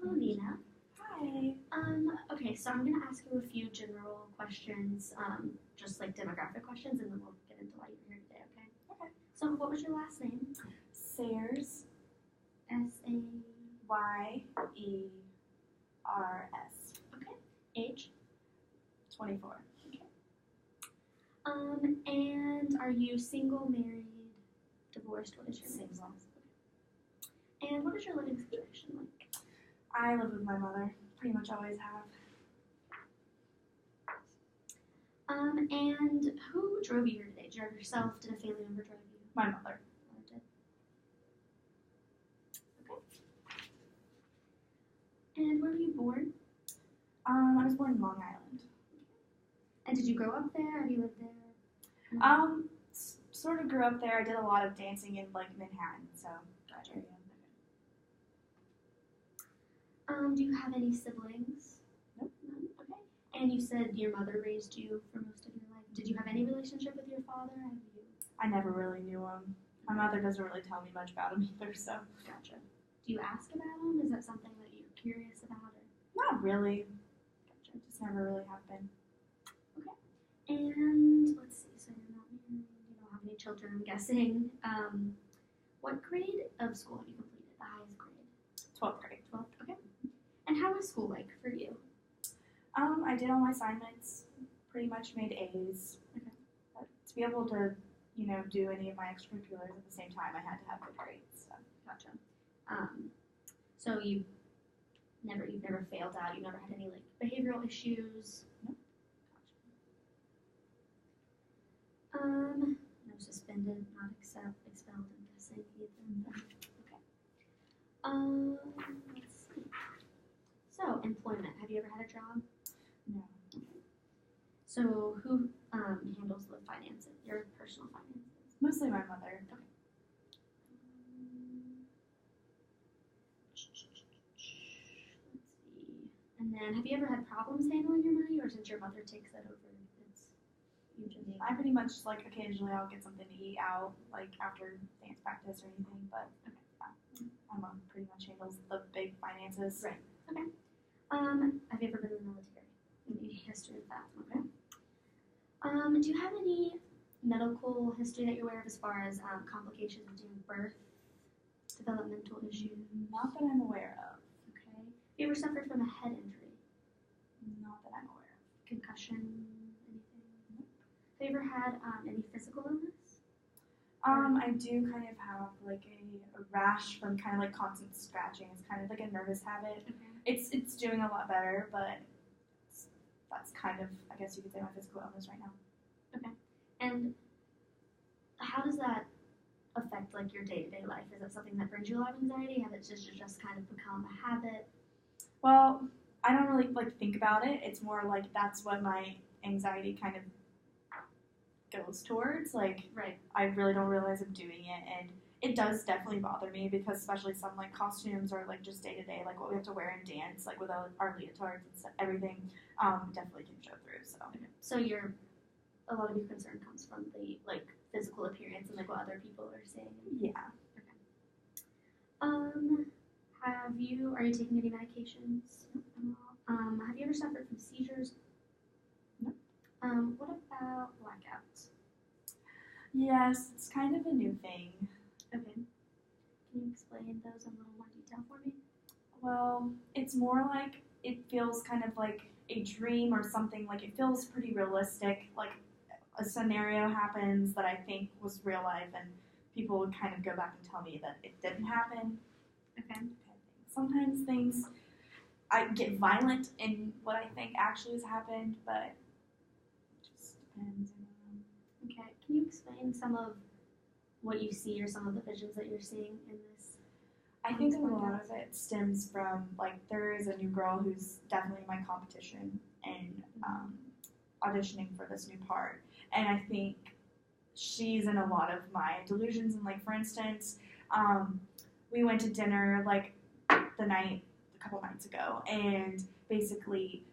Hello, Nina. Hi. Okay, so I'm gonna ask you a few general questions, just like demographic questions, and then we'll get into why you're here today, okay? Okay. So, what was your last name? Sayers. S-A... Y-E-R-S. Okay. Age? 24. And are you single, married, divorced? What is your name? Single. Okay. And what is your living situation like? I live with my mother. Pretty much always have. And who drove you here today? Did you drive yourself? Did a family member drive you? My mother. Mother did. Okay. And where were you born? I was born in Long Island. And did you grow up there? Have you lived there? Sort of grew up there. I did a lot of dancing in like Manhattan, so Gotcha. area. Do you have any siblings? Nope. None? Okay. And you said your mother raised you for most of your life. Did you have any relationship with your father? Have you? I never really knew him. My mother doesn't really tell me much about him either, so. Gotcha. Do you ask about him? Is that something that you're curious about? Or? Not really. Gotcha. Just never really have been. And let's see, so you're not married, you don't have any children, I'm guessing. What grade of school have you completed, the highest grade? 12th grade. 12th, okay. And how was school like for you? I did all my assignments, pretty much made A's. Okay. But to be able to, do any of my extracurriculars at the same time, I had to have good grades. So. Gotcha. So you've never failed out, you've never had any like behavioral issues? Nope. No suspended, not expelled, I'm guessing either. Okay. Let's see. So, employment. Have you ever had a job? No. Okay. So, who handles the finances, your personal finances? Mostly my mother. Okay. Let's see. And then, have you ever had problems handling your money, or since your mother takes that over, it's usually? I pretty much, occasionally I'll get something to eat out, after dance practice or anything, but my mom pretty much handles the big finances. Right. Okay. Have you ever been in the military? Any history of that? Okay. Do you have any medical history that you're aware of as far as complications during birth, developmental issues? Not that I'm aware of. Okay. Have you ever suffered from a head injury? Not that I'm aware of. Concussion? Anything? Nope. Have you ever had any physical illness? I do kind of have a rash from kind of constant scratching. It's kind of like a nervous habit. Okay. It's doing a lot better, but that's kind of, I guess you could say, my physical illness right now. Okay. And how does that affect your day-to-day life? Is it something that brings you a lot of anxiety? Has it just kind of become a habit? Well, I don't really think about it. It's more that's what my anxiety kind of goes towards. Right. I really don't realize I'm doing it, and it does definitely bother me because especially some costumes or just day to day, what we have to wear in dance, with our leotards and stuff, everything, definitely can show through. So. Okay. So a lot of your concern comes from the physical appearance and what other people are saying. Yeah. Okay. Are you taking any medications? No. Have you ever suffered from seizures? No. What about blackouts? Yes, it's kind of a new thing. Okay. Can you explain those in a little more detail for me? Well, it's more it feels kind of like a dream or something. It feels pretty realistic. A scenario happens that I think was real life, and people would kind of go back and tell me that it didn't happen. Okay. Sometimes I get violent in what I think actually has happened, but it just depends. Okay. Can you explain some of what you see or some of the visions that you're seeing in this? I think a lot of it stems from, there is a new girl who's definitely my competition and auditioning for this new part. And I think she's in a lot of my delusions. And, for instance, we went to dinner, a couple nights ago. And basically,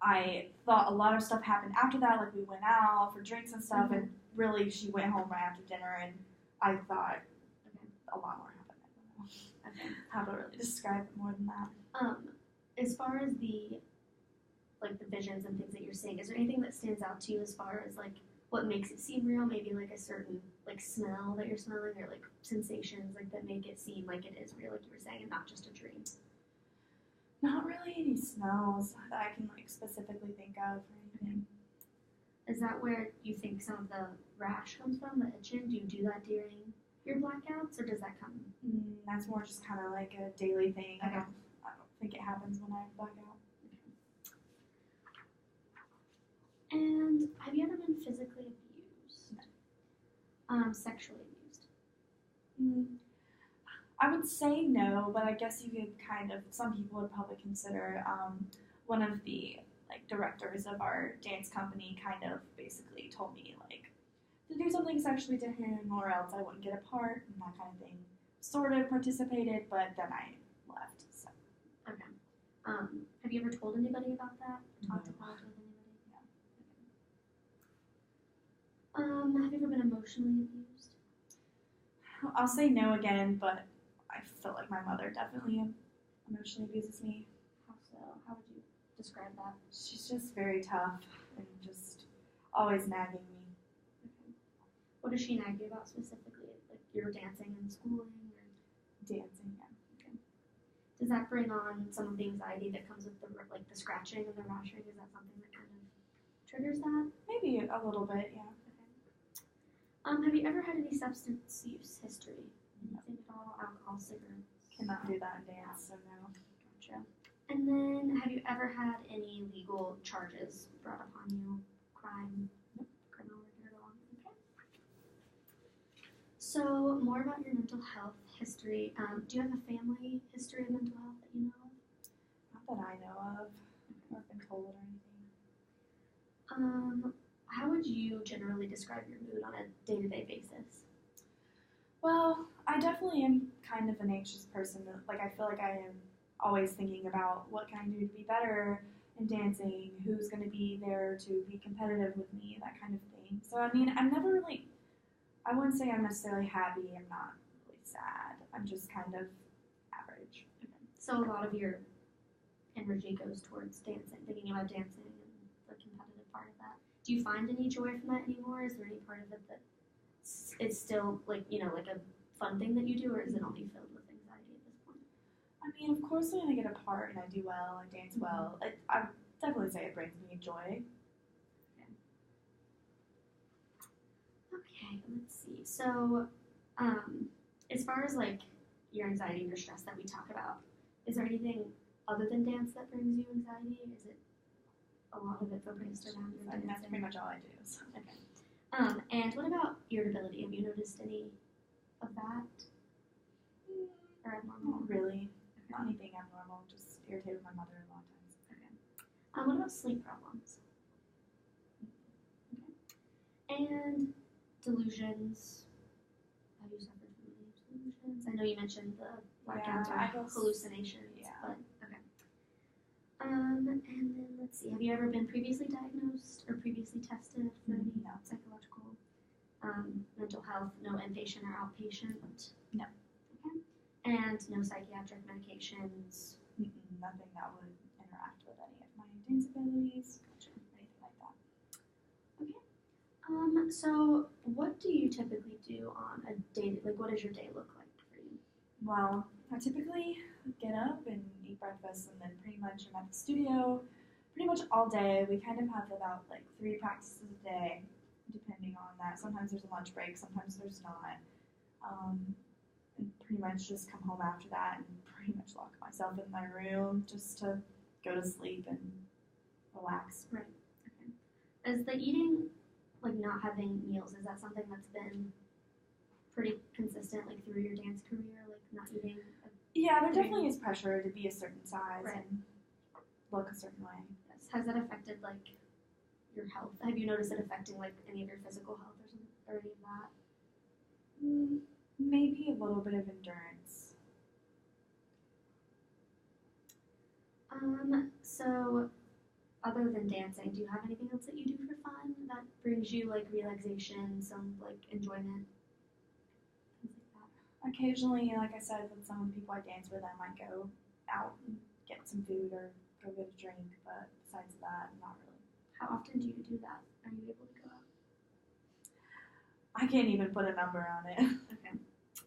I thought a lot of stuff happened after that. We went out for drinks and stuff. And really, she went home right after dinner. And I thought a lot more happened. Okay. how to really describe it more than that. As far as the visions and things that you're seeing, is there anything that stands out to you as far as like what makes it seem real? Maybe like a certain like smell that you're smelling, or like sensations like that make it seem like it is real, like you were saying, and not just a dream. Not really any smells that I can like specifically think of or anything. Is that where you think some of the rash comes from, the itching? Do you do that during your blackouts, or does that come? That's more just kind of like a daily thing. Okay. I don't think it happens when I black out. And have you ever been physically abused? Sexually abused? I would say no, but I guess you could kind of, some people would probably consider one of the like directors of our dance company kind of basically told me like to do something sexually to him or else I wouldn't get a part and that kind of thing. Sort of participated, but then I left. So. Okay. Have you ever told anybody about that? No. Talked about it with anybody? No. Have you ever been emotionally abused? I'll say no again, but I feel like my mother definitely emotionally abuses me. How so? How would you describe that? She's just very tough and just always nagging me. Okay. What does she nag you about specifically? Like your dancing and schooling, or Dancing, yeah. does that bring on some of the anxiety that comes with the scratching and the rashing? Is that something that kind of triggers that? Maybe a little bit, yeah. Have you ever had any substance use history? No. Anything at all? Alcohol, cigarettes? Cannot do that in dance, so no. Gotcha. And then, have you ever had any legal charges brought upon you? Crime? Nope. Criminal record at all? Okay. So, more about your mental health history. Do you have a family history of mental health that you know of? Not that I know of, or been told or anything. How would you generally describe your mood on a day-to-day basis? Well, I definitely am kind of an anxious person. Like, I feel like I am always thinking about what can I do to be better in dancing, who's going to be there to be competitive with me, that kind of thing. So, I mean, I'm never really, I wouldn't say I'm necessarily happy. I'm not really sad. I'm just kind of average. So a lot of your energy goes towards dancing, thinking about dancing and the competitive part of that. Do you find any joy from that anymore? Is there any part of it that it's still like a fun thing that you do, or is it only filled with anxiety at this point? I mean, of course, when I get a part and I do well, I dance well, I definitely say it brings me joy. Okay, let's see. So, as far as like your anxiety and your stress that we talk about, is there anything other than dance that brings you anxiety? Is it a lot of it focused around your dancing? That's pretty much all I do. So. Okay. And what about irritability? Have you noticed any of that? Or abnormal? Not really. Okay. Not anything abnormal. Just irritated with my mother a lot of times. Okay. What about sleep problems? Okay. And delusions. Have you suffered from any delusions? I know you mentioned the blackouts or hallucinations, yeah. but okay. And then let's see. Have you ever been previously diagnosed or previously tested for any No. psychological, mental health? No inpatient or outpatient? No. Okay. And no psychiatric medications? Nothing that would interact with any of my dance abilities, anything like that. So what do you typically do on a day? Like, what does your day look like for you? Well, I typically get up and eat breakfast, and then pretty much I'm at the studio pretty much all day. We kind of have about like 3 practices a day, depending on that. Sometimes there's a lunch break, sometimes there's not. And pretty much just come home after that and pretty much lock myself in my room just to go to sleep and relax. Right. Okay. Is the eating, like not having meals, is that something that's been pretty consistent like through your dance career? Like not eating? Yeah, there definitely is pressure to be a certain size Right. and look a certain way. Yes. Has that affected like your health? Have you noticed it affecting like any of your physical health or something, or any of that? Maybe a little bit of endurance. So other than dancing, do you have anything else that you do for fun that brings you like relaxation, some like enjoyment, things like that? Occasionally, like I said, with some of the people I dance with, I might go out and get some food or go get a drink, but besides that, not really. How often do you do that? Are you able to go out? I can't even put a number on it. Okay. So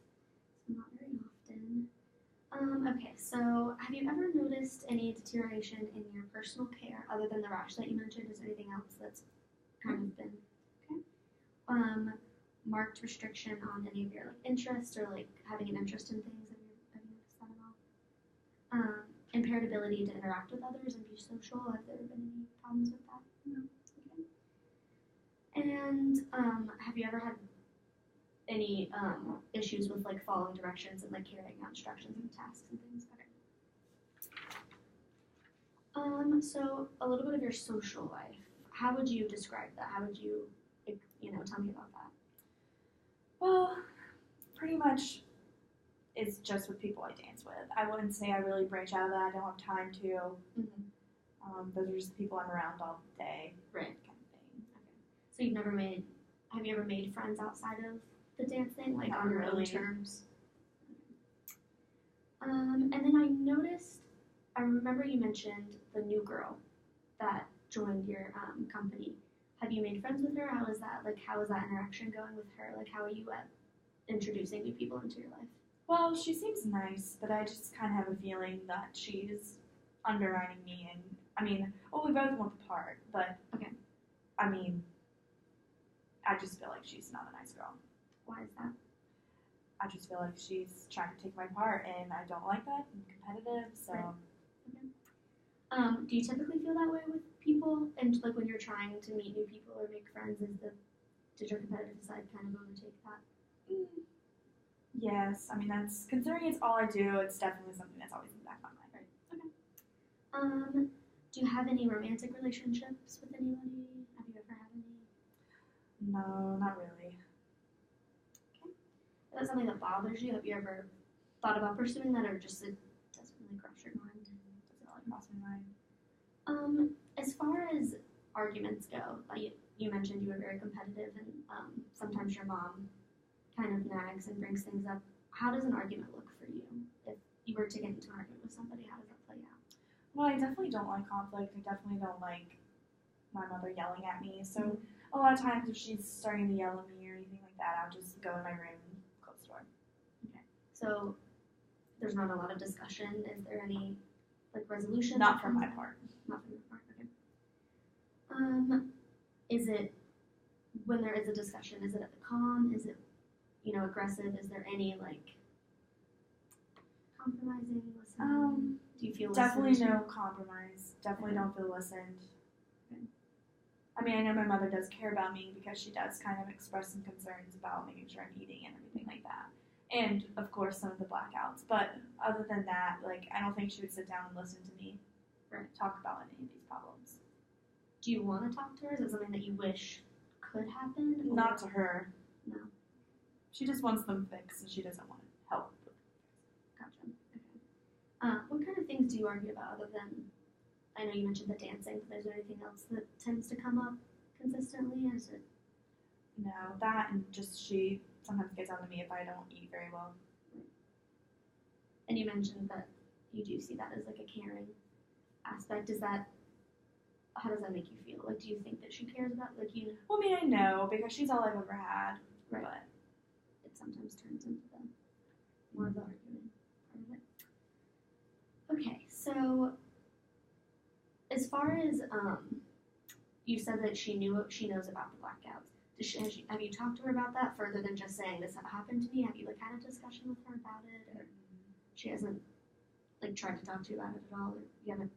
not very often. Okay, so have you ever noticed any deterioration in your personal care other than the rash that you mentioned? Is there anything else that's kind of been marked restriction on any of your like interests or like having an interest in things? Have you noticed that at all? Impaired ability to interact with others and be social. Have there been any problems with that? No. Okay. And have you ever had any issues with like following directions and like carrying out instructions and tasks and things? Okay. So a little bit of your social life. How would you describe that? How would you, tell me about that? Well, pretty much it's just with people I dance with. I wouldn't say I really branch out of that. I don't have time to. Mm-hmm. Those are just the people I'm around all day. Right. Kind of thing. Okay. So have you ever made friends outside of the dancing, like Not on your own really. terms? And then I remember you mentioned the new girl that joined your company. Have you made friends with her? How is that? Like, how is that interaction going with her? Like, how are you at introducing new people into your life? Well, she seems nice, but I just kind of have a feeling that she's undermining me. And we both want the part, but okay. I just feel like she's not a nice girl. Why is that? I just feel like she's trying to take my part, and I don't like that. I'm competitive, so. Right. Okay. Do you typically feel that way with people? And like when you're trying to meet new people or make friends, did your competitive side kind of overtake that? Yes, that's considering it's all I do. It's definitely something that's always in the back of my mind. Right. Okay. Do you have any romantic relationships with anybody? Have you ever had any? No, not really. Okay. Is that something that bothers you? Have you ever thought about pursuing that, or just it doesn't really cross your mind? Doesn't really cross my mind. As far as arguments go, you mentioned you were very competitive, and sometimes your mom kind of nags and brings things up. How does an argument look for you? If you were to get into an argument with somebody, how does that play out? Well, I definitely don't like conflict. I definitely don't like my mother yelling at me. So a lot of times if she's starting to yell at me or anything like that, I'll just go in my room and close the door. Okay. So there's not a lot of discussion. Is there any like resolution? Not from my part. Not from your part. Okay. Is it when there is a discussion? Is it at the calm? Is it aggressive? Is there any like compromising, listening? Do you feel definitely listened to? no compromise. Definitely don't feel listened. Okay. I know my mother does care about me because she does kind of express some concerns about making sure I'm eating and everything like that. And of course some of the blackouts. But other than that, I don't think she would sit down and listen to me talk about any of these problems. Do you want to talk to her? Is it something that you wish could happen? Or? Not to her. No. She just wants them fixed and she doesn't want help. Gotcha. Okay. What kind of things do you argue about other than, I know you mentioned the dancing, but is there anything else that tends to come up consistently? Is it? No, that and just she sometimes gets on to me if I don't eat very well. And you mentioned that you do see that as like a caring aspect. How does that make you feel? Like, do you think that she cares about you? Well, I know because she's all I've ever had. Right. But it sometimes turns into more of the argument part of it. Okay, so as far as you said that she knows about the blackouts. Have you talked to her about that further than just saying this happened to me? Have you had a discussion with her about it, or she hasn't tried to talk to you about it at all, or you haven't?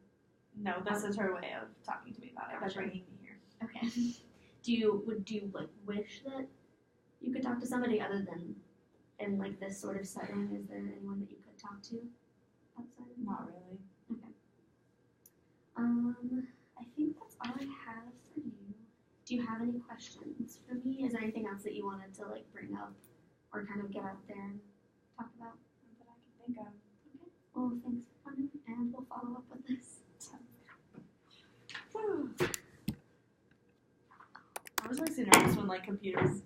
No, this is her way of talking to me about it by Gotcha. bringing me here. Okay. Do you wish that you could talk to somebody other than in this sort of setting? Is there anyone that you could talk to outside of Not really. Okay. I think that's all I have for you. Do you have any questions for me? Is there anything else that you wanted to bring up or kind of get out there and talk about? That I can think of. Okay. Well, thanks for coming, and we'll follow up with this. I was really nervous when computers